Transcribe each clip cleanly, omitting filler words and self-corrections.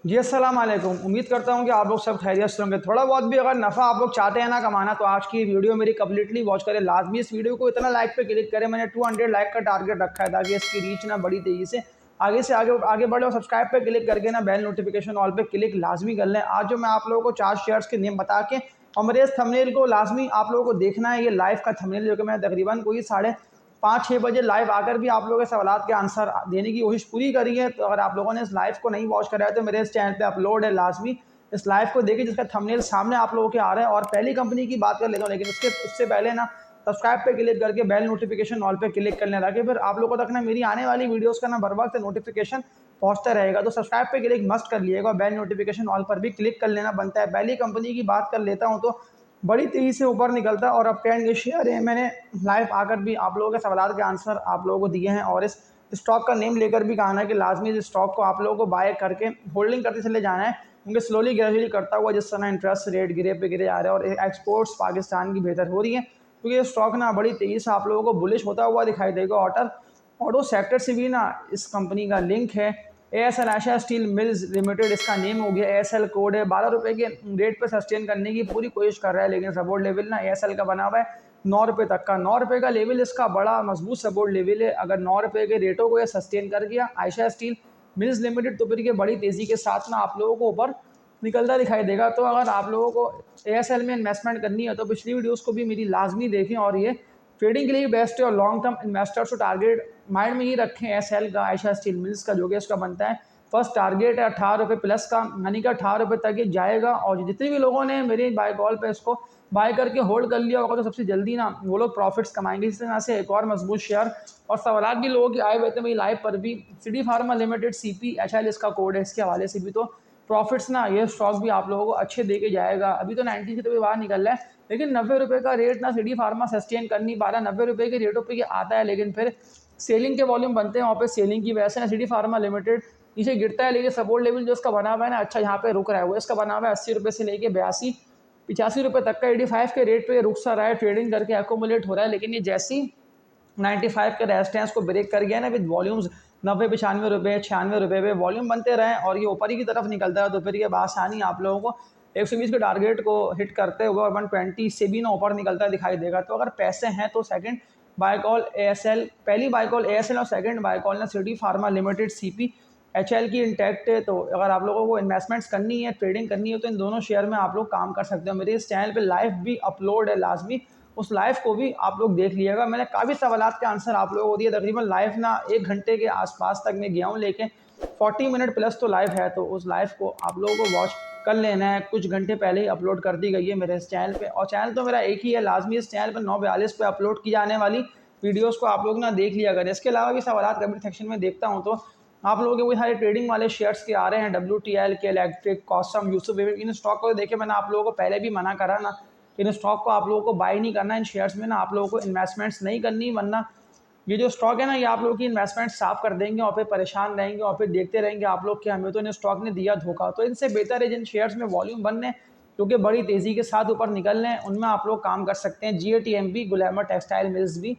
जी अस्सलाम वालेकुम। उम्मीद करता हूँ कि आप लोग सब खैरियत से होंगे। थोड़ा बहुत भी अगर नफ़ा आप लोग चाहते हैं ना कमाना, तो आज की वीडियो मेरी कंप्लीटली वॉच करें। लाजमी इस वीडियो को इतना लाइक पे क्लिक करें। मैंने 200 लाइक का टारगेट रखा है ताकि इसकी रीच ना बड़ी तेज़ी से आगे आगे बढ़े। और सब्सक्राइब पे क्लिक करके ना बेल नोटिफिकेशन ऑल पे क्लिक लाजमी कर लें। आज जो मैं आप लोगों को 4 शेयर्स के नेम बता के और मेरे इस थंबनेल को लाजमी आप लोगों को देखना है। ये लाइव का थंबनेल जो कि मैं तकरीबन कोई 5:30-6 बजे लाइव आकर भी आप लोगों के सवालात के आंसर देने की कोशिश पूरी करी है। तो अगर आप लोगों ने इस लाइव को नहीं वॉच करा है तो मेरे इस चैनल पे अपलोड है, लाजमी इस लाइव को देखिए जिसका थंबनेल सामने आप लोगों के आ रहा है। और पहली कंपनी की बात कर लेता हूँ, लेकिन उससे पहले ना सब्सक्राइब पे क्लिक करके बेल नोटिफिकेशन ऑल पे क्लिक कर लेना, ताकि फिर आप लोगों तक ना मेरी आने वाली वीडियोस का ना बर वक्त नोटिफिकेशन पहुंचता रहेगा। तो सब्सक्राइब पे क्लिक मस्ट कर लिएगा, बेल नोटिफिकेशन ऑल पर भी क्लिक कर लेना बनता है। पहली कंपनी की बात कर लेता हूँ तो बड़ी तेज़ी से ऊपर निकलता है और अब ट्रेंड के शेयर है। मैंने लाइव आकर भी आप लोगों के सवाल के आंसर आप लोगों को दिए हैं और इस स्टॉक का नेम लेकर भी कहा है कि लाजमी इस स्टॉक को आप लोगों को बाय करके होल्डिंग करते चले जाना है, क्योंकि स्लोली ग्रेजुअली करता हुआ जिस तरह इंटरेस्ट रेट गिरे पे गिरे आ रहे हैं और एक्सपोर्ट्स पाकिस्तान की बेहतर हो रही है, क्योंकि ये स्टॉक ना बड़ी तेज़ी से आप लोगों को बुलिश होता हुआ दिखाई देगा। ऑटो सेक्टर से भी ना इस कंपनी का लिंक है। ASL Ayesha steel mills limited इसका नेम हो गया। एएसएल कोड है। 12 रुपये के रेट पर सस्टेन करने की पूरी कोशिश कर रहा है, लेकिन सपोर्ट लेवल ना एएसएल का बना हुआ है 9 रुपये तक का। 9 रुपये का लेवल इसका बड़ा मजबूत सपोर्ट लेवल है। अगर 9 रुपये के रेटों को ये सस्टेन कर गया आयशा स्टील मिल्स लिमिटेड, तो फिर ये बड़ी तेज़ी के साथ ना आप लोगों को ऊपर निकलता दिखाई देगा। तो अगर आप लोगों को एएसएल में इन्वेस्टमेंट करनी है तो पिछली वीडियोस को भी मेरी लाजमी देखें, और ये ट्रेडिंग के लिए बेस्ट है और लॉन्ग टर्म इन्वेस्टर्स को टारगेट माइंड में ही रखें। एएसएल का आयशा स्टील मिल्स का जो कि इसका बनता है फर्स्ट टारगेट है 18 रुपये प्लस का, यानी कि 18 रुपये तक ये जाएगा। और जितने भी लोगों ने मेरे बाय कॉल पे इसको बाय करके होल्ड कर लिया होगा तो सबसे जल्दी ना वो लोग प्रॉफिट्स कमाएंगे। इस तरह से एक और मजबूत शेयर और सवाल भी लोगों के आए हुए थे मेरी लाइव पर भी। सिटी फार्मा लिमिटेड CPHL इसका कोड है, इसके हवाले से भी तो प्रॉफिट्स ना ये स्टॉक भी आप लोगों को अच्छे दे के जाएगा। अभी तो 90 से तो भी बाहर निकल रहा है, लेकिन 90 रुपये का रेट ना सिटी फार्मा सस्टेन कर नहीं पा रहा। 90 रुपये के रेटों पर आता है, लेकिन फिर सेलिंग के वॉल्यूम बनते हैं वहाँ पे, सेलिंग की वजह से ना सिटी फार्मा लिमिटेड नीचे गिरता है। लेकिन सपोर्ट लेवल जो इसका बना हुआ है ना अच्छा यहाँ पे रुक रहा है, वो इसका बना हुआ है 80 रुपये से लेके 82-85 रुपये तक का 85 के रेट पे रुक सा रहा है, ट्रेडिंग करके एकोमुलेट हो रहा है। लेकिन ये जैसी 95 के रेजिस्टेंस को ब्रेक कर गया ना विद वॉल्यूम्स 90-95 रुपये 96 रुपये पे वॉल्यूम बनते रहे और ये ऊपर ही की तरफ निकलता है, तो फिर ये बासानी आप लोगों को 120 के टारगेट को हिट करते हुए और 120 से भी ना ऊपर निकलता दिखाई देगा। तो अगर पैसे हैं तो सेकंड बाय कॉल एएसएल, पहली बाय कॉल एएसएल और सेकंड बाय कॉल ना सिटी फार्मा लिमिटेड CPHL की इंटैक्ट है। तो अगर आप लोगों को इन्वेस्टमेंट्स करनी है, ट्रेडिंग करनी है, तो इन दोनों शेयर में आप लोग काम कर सकते हो। मेरे इस चैनल पे लाइव भी अपलोड है, लाजमी उस लाइव को भी आप लोग देख लीजिएगा। मैंने काफ़ी सवालात के आंसर आप लोगों को दिए। तकरीबन लाइव ना 1 घंटे के आसपास तक मैं गया हूँ, लेकिन 40 मिनट प्लस तो लाइव है, तो उस लाइव को आप लोगों को वॉच कर लेना है। कुछ घंटे पहले ही अपलोड कर दी गई है मेरे इस चैनल पे, और चैनल तो मेरा एक ही है, लाजमी इस चैनल पर 9:42 पे अपलोड की जाने वाली वीडियोस को आप लोग ना देख लिया करें। इसके अलावा भी सवालात कमेंट सेक्शन में देखता हूँ तो आप लोगों के वही सारे ट्रेडिंग वाले शेयर्स के आ रहे हैं, WTL के, इलेक्ट्रिक, कॉसम, यूसुफ। इन स्टॉक को देखिए मैंने आप लोगों को पहले भी मना करा ना, इन स्टॉक को आप लोगों को बाय नहीं करना, इन शेयर्स में ना आप लोगों को इन्वेस्टमेंट्स नहीं करनी, वरना ये जो स्टॉक है ना ये आप लोगों की इन्वेस्टमेंट साफ कर देंगे और फिर परेशान रहेंगे और फिर देखते रहेंगे आप लोग कि हमें तो इन स्टॉक ने दिया धोखा। तो इनसे बेहतर है जिन शेयर्स में वॉल्यूम बनने क्योंकि बड़ी तेज़ी के साथ ऊपर निकल रहे हैं उनमें आप लोग काम कर सकते हैं। GATMB गुलेमर टेक्सटाइल मिल्स भी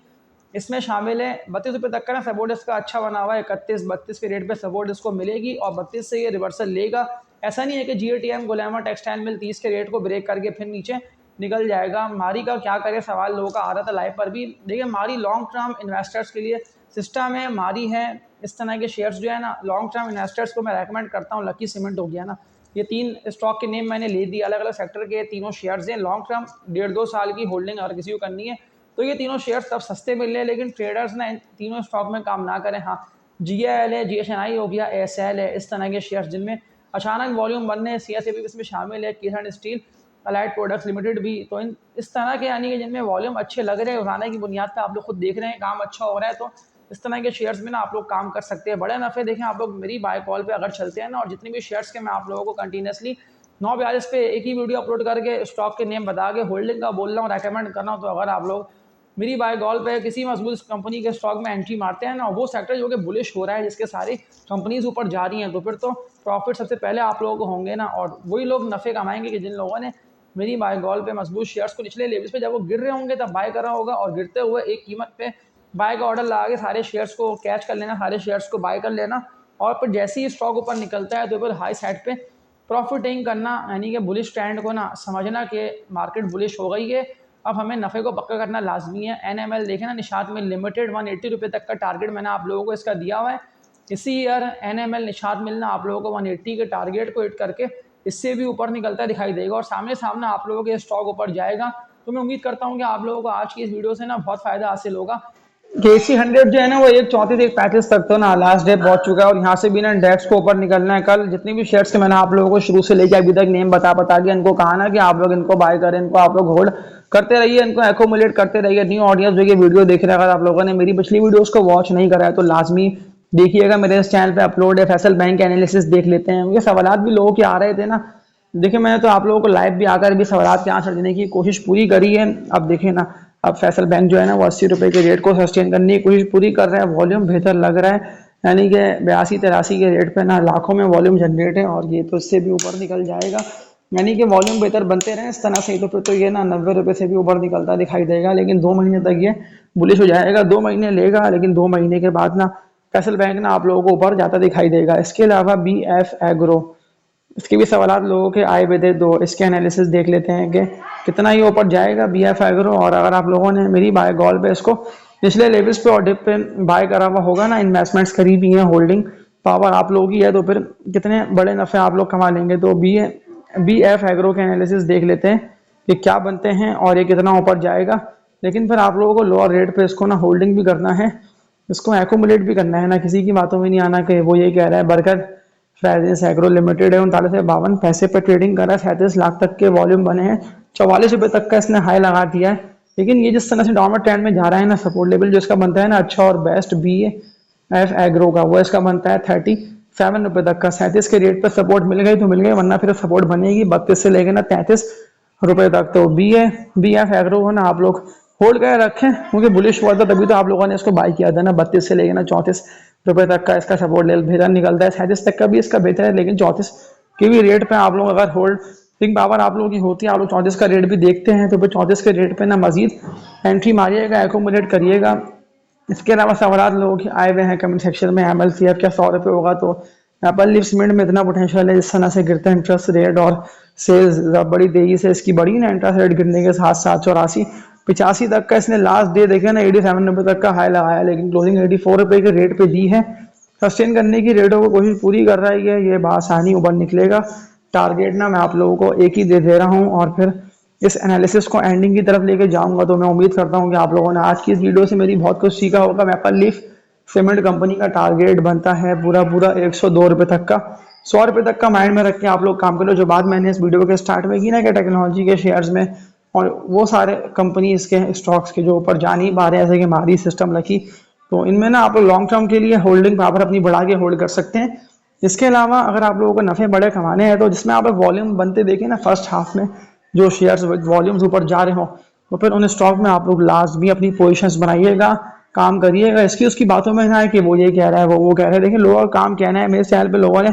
इसमें शामिल है। 32 रुपये तक का ना सपोर्ट इसका अच्छा बना हुआ है, 31-32 के रेट पे सपोर्ट इसको मिलेगी और 32 से ये रिवर्सल लेगा। ऐसा नहीं है कि GATM गुलेमर टेक्सटाइल मिल 30 के रेट को ब्रेक करके फिर नीचे निकल जाएगा। मारी का क्या करे सवाल लोगों का आ रहा था लाइव पर भी। देखिए मारी लॉन्ग टर्म इन्वेस्टर्स के लिए सिस्टम है, मारी है इस तरह के शेयर्स जो है ना लॉन्ग टर्म इन्वेस्टर्स को मैं रेकमेंड करता हूँ। लकी सीमेंट हो गया ना, ये 3 स्टॉक के नेम मैंने ले दिए, अलग अलग सेक्टर के तीनों शेयर्स हैं। लॉन्ग टर्म 1.5-2 साल की होल्डिंग अगर किसी को करनी है तो ये तीनों शेयर्स तब सस्ते मिल रहे हैं, लेकिन ट्रेडर्स ना इन तीनों स्टॉक में काम ना करें। हाँ GIL है, GSNI हो गया, ASL है, इस तरह के शेयर्स जिनमें अचानक वॉल्यूम बनने, CSAB इसमें शामिल है, किसान स्टील, अलाइड प्रोडक्ट्स लिमिटेड भी। तो इन इस तरह के यानी कि जिनमें वॉल्यूम अच्छे लग रहे हैं, उठाने की बुनियाद पर आप लोग खुद देख रहे हैं काम अच्छा हो रहा है, तो इस तरह के शेयर्स में ना आप लोग काम कर सकते हैं। बड़े नफ़े देखें आप लोग मेरी बाय कॉल पे अगर चलते हैं ना, और जितने भी शेयर्स के मैं आप लोगों को कंटिन्यूसली 9:42 पे एक ही वीडियो अपलोड करके स्टॉक के नेम बता के होल्डिंग का बोल रहा हूँ, रेकमेंड कर रहा हूँ। तो अगर आप लोग मेरी बाय कॉल पे किसी मजबूत कंपनी के स्टॉक में एंट्री मारते हैं ना, वो सेक्टर जो कि बुलिश हो रहा है, जिसके सारी कंपनीज ऊपर जा रही हैं, तो फिर तो प्रॉफिट सबसे पहले आप लोगों को होंगे ना, और वही लोग नफ़े कमाएंगे कि जिन लोगों ने मेरी बाय कॉल पे मजबूत शेयर्स को निचले लेवल्स पे जब वो गिर रहे होंगे तब बाय करा होगा, और गिरते हुए एक कीमत पे बाय का ऑर्डर लगा के सारे शेयर्स को कैच कर लेना, सारे शेयर्स को बाय कर लेना और फिर जैसे ही स्टॉक ऊपर निकलता है तो फिर हाई साइड पे प्रॉफिटिंग करना, यानी कि बुलिश ट्रेंड को ना समझना कि मार्केट बुलिश हो गई है, अब हमें नफ़े को पक्का करना लाजमी है। NML देखें ना, निशात में लिमिटेड 180 रुपये तक का टारगेट मैंने आप लोगों को इसका दिया हुआ है। इसी ईयर NML निशात मिलना आप लोगों को 180 के टारगेट को हिट करके इससे भी ऊपर निकलता दिखाई देगा और सामने सामने आप लोगों के स्टॉक ऊपर जाएगा। तो मैं उम्मीद करता हूँ कि आप लोगों को आज की इस वीडियो से ना बहुत फ़ायदा हासिल होगा। KC 100 जो है ना वो 134 135 तक तो ना लास्ट डे पहुंच चुका है और यहाँ से भी ना इंडेक्स को ऊपर निकलना है। कल जितनी भी शेयर्स के मैंने आप लोगों को शुरू से लेकर अभी तक नेम बता के इनको कहा ना कि आप लोग इनको बाय करें, इनको आप लोग होल्ड करते रहिए, इनको एक्यूमुलेट करते रहिए। न्यू ऑडियंस जो ये वीडियो देख रहे हैं, अगर आप लोगों ने मेरी पिछली वीडियोस को वॉच नहीं करा है तो लाजमी देखिएगा, मेरे इस चैनल पे अपलोड है। फैसल बैंक एनालिसिस देख लेते हैं। ये सवाल भी लोगों के आ रहे थे ना, देखिए मैंने तो आप लोगों को लाइव भी आकर भी सवाल के आंसर देने की कोशिश पूरी करी है। अब देखिए ना, अब फैसल बैंक जो है ना वो 80 रुपये के रेट को सस्टेन करने की कोशिश पूरी कर रहा है। वॉल्यूम बेहतर लग रहा है, यानी कि 82-83 के रेट पे ना लाखों में वॉल्यूम जनरेट है और ये तो इससे भी ऊपर निकल जाएगा। यानी कि वॉल्यूम बेहतर बनते रहे इस तरह से, तो फिर तो ये ना 90 रुपये से भी ऊपर निकलता दिखाई देगा। लेकिन 2 महीने तक ये बुलिश हो जाएगा, 2 महीने लेगा, लेकिन 2 महीने के बाद ना फैसल बैंक ना आप लोगों को ऊपर जाता दिखाई देगा। इसके अलावा BF एग्रो, इसके भी सवाल लोगों के आए हुए थे, तो इसके एनालिसिस देख लेते हैं कि कितना ही ऊपर जाएगा BF एग्रो। और अगर आप लोगों ने मेरी बाय कॉल पे इसको पिछले लेवल्स पे और डिप पे बाय करा हुआ होगा ना, इन्वेस्टमेंट्स खरीदी हैं, होल्डिंग पावर आप लोगों की है, तो फिर कितने बड़े नफ़े आप लोग कमा लेंगे। तो BF एग्रो के एनालिसिस देख लेते हैं कि क्या बनते हैं और ये कितना ऊपर जाएगा। लेकिन फिर आप लोगों को लोअर रेट पे इसको ना होल्डिंग भी करना है, इसको एक्यूमुलेट भी करना है ना, किसी की बातों में नहीं आना कि वो ये कह रहा है। बरकत फ्रेजेंस एग्रो लिमिटेड है 39 से 52 पैसे पे ट्रेडिंग कर रहा है, 37 लाख तक के वॉल्यूम बने हैं, 44 रुपये तक का इसने हाई लगा दिया है। लेकिन ये जिस तरह से डाउनवर्ड ट्रेंड में जा रहा है ना, सपोर्ट लेवल जो इसका बनता है ना अच्छा और बेस्ट BF एग्रो का, वो इसका बनता है 37 रुपये तक का। 37 के रेट पर सपोर्ट मिल गई तो मिल गई, वरना फिर सपोर्ट बनेगी 32 से लेकर ना 33 रुपये तक। तो BF एग्रो हो ना आप लोग होल्ड कर रखें, क्योंकि बुलिश हुआ था तभी तो आप लोगों ने इसको बाय किया था ना। 32 से लेकर ना 34 रुपये तक का इसका सपोर्ट लेवल बेहतर निकलता है, 37 तक का भी इसका बेहतर है, लेकिन 34 के भी रेट पे आप लोग अगर होल्डिंग पावर आप लोगों की होती है, आप लोग 34 का रेट भी देखते हैं, तो फिर 34 के रेट पे ना मजीद एंट्री मारिएगा, एक्यूमुलेट करिएगा। इसके अलावा सवाल लोगों के आए हुए हैं कमेंट सेक्शन में, MLCF क्या 100 रुपये होगा? तो एप्पल लीफ सीमेंट में इतना पोटेंशियल है, जिस तरह से गिरता है इंटरेस्ट रेट और सेल्स बड़ी तेजी से इसकी बढ़ी ना, इंटरेस्ट रेट गिरने के साथ साथ 84-85 तक का इसने लास्ट डे देखे ना 87 रुपये तक का हाई लगाया, लेकिन क्लोजिंग 84 रुपये के रेट पे दी है। सस्टेन करने की रेटों को कोशिश पूरी कर रहा है, ये बासानी ऊपर निकलेगा। टारगेट ना मैं आप लोगों को एक ही दे रहा हूँ और फिर इस एनालिसिस को एंडिंग की तरफ लेके जाऊंगा। तो मैं उम्मीद करता हूँ कि आप लोगों ने आज की इस वीडियो से मेरी बहुत कुछ सीखा होगा। एप्पल लीफ सीमेंट कंपनी का टारगेट बनता है पूरा 102 रुपये तक का, 100 रुपये तक का माइंड में रख के आप लोग काम करो। जो बात मैंने इस वीडियो के स्टार्ट में की ना कि टेक्नोलॉजी के शेयर्स में और वो सारे कंपनीज के स्टॉक्स के जो ऊपर जा नहीं पा रहे हैं, जैसे कि हमारी सिस्टम लकी, तो इनमें ना आप लोग लॉन्ग टर्म के लिए होल्डिंग पावर अपनी बढ़ा के होल्ड कर सकते हैं। इसके अलावा अगर आप लोगों को नफ़े बड़े कमाने हैं, तो जिसमें आप वॉल्यूम बनते देखें ना फर्स्ट हाफ में जो शेयर्स वॉल्यूम्स ऊपर जा रहे हो, तो फिर उन स्टॉक में आप लोग लास्ट भी अपनी पोजीशंस बनाइएगा, काम करिएगा। इसकी उसकी बातों में ना है कि वो ये कह रहा है, वो कह रहे हैं। देखिए लोगों का काम कहना है, मेरे चैनल पे लोगों ने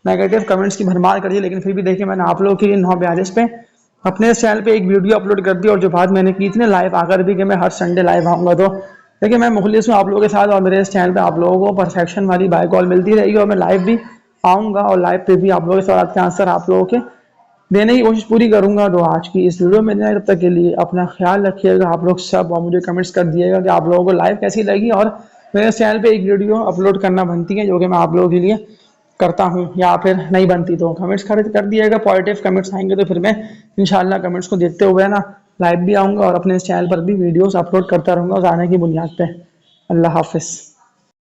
नेगेटिव कमेंट्स की भरमार कर दी, लेकिन फिर भी देखिए मैंने आप लोगों के लिए 9:42 पे अपने चैनल पे एक वीडियो अपलोड कर दी। और जो बात मैंने की थी ना लाइव आकर भी कि मैं हर संडे लाइव आऊँगा, तो देखिए मैं मुखलिस हूँ आप लोगों के साथ और मेरे इस चैनल पे आप लोगों को परफेक्शन वाली बाय कॉल मिलती रहेगी और मैं लाइव भी आऊँगा और लाइव पे भी आप लोगों के सवाल के आंसर आप लोगों के देने की कोशिश पूरी करूंगा। तो आज की इस वीडियो में तब तक के लिए अपना ख्याल रखिएगा आप लोग सब, और मुझे कमेंट्स कर दिएगा कि आप लोगों को लाइव कैसी लगी। और मेरे चैनल पे एक वीडियो अपलोड करना बनती है जो कि मैं आप लोगों के लिए करता हूं, या फिर नहीं बनती तो कमेंट्स कर दिएगा। पॉजिटिव कमेंट्स आएंगे तो फिर मैं इंशाल्लाह कमेंट्स को देखते हुए ना लाइव भी आऊँगा और अपने चैनल पर भी वीडियोज़ अपलोड करता रहूँगा जाने की बुनियाद पर। अल्लाह हाफिज़।